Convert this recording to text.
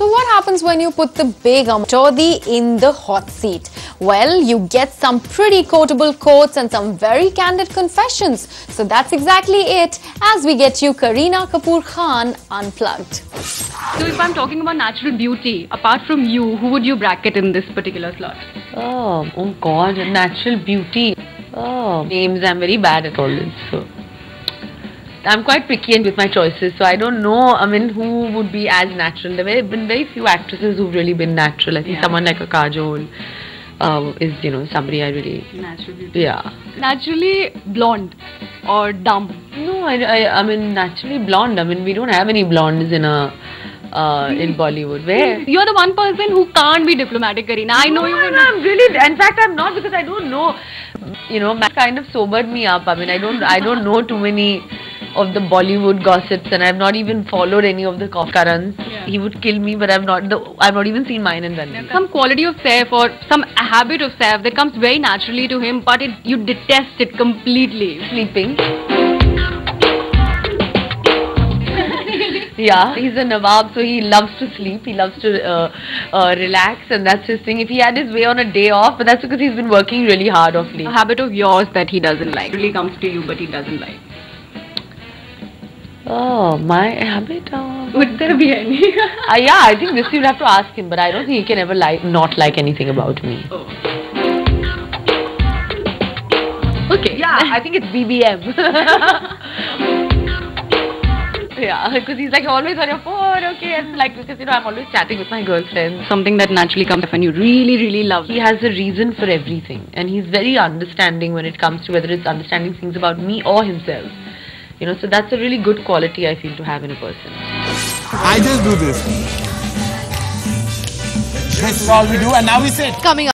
So what happens when you put the begum Toddy in the hot seat? Well, you get some pretty quotable quotes and some very candid confessions. So that's exactly it as we get you Kareena Kapoor Khan Unplugged. So if I'm talking about natural beauty, apart from you, who would you bracket in this particular slot? Oh God, natural beauty. Names, I'm very bad at all this. So I'm quite picky with my choices, so I don't know, who would be as natural. There have been very few actresses who've really been natural. I think someone like a Kajol is, somebody I really... Natural beauty. Yeah. Naturally blonde or dumb? No, I mean, naturally blonde. We don't have any blondes in Bollywood. Where? You're the one person who can't be diplomatic, Kareena. I know you. I'm really. In fact, I'm not, because I don't know. That kind of sobered me up. I don't know too many of the Bollywood gossips, and I've not even followed any of the Karans. Yeah. He would kill me, but I've not even seen mine and Ranveer. Some quality of Saif or some habit of Saif that comes very naturally to him, but you detest it completely. Sleeping. Yeah, he's a Nawab, so he loves to sleep, he loves to relax, and that's his thing. If he had his way on a day off, but that's because he's been working really hard of late. A habit of yours that he doesn't like, really comes to you but he doesn't like. Oh, my habit? Would there be any? Yeah, I think this you'll have to ask him, but I don't think he can ever not like anything about me. Oh. Okay. Yeah, I think it's BBM. Yeah, because he's like always on your phone, okay, and because I'm always chatting with my girlfriends. Something that naturally comes when you really, really love. He has a reason for everything, and he's very understanding when it comes to whether it's understanding things about me or himself. So that's a really good quality I feel to have in a person. I just do this. This is all we do, and now we sit. Coming up.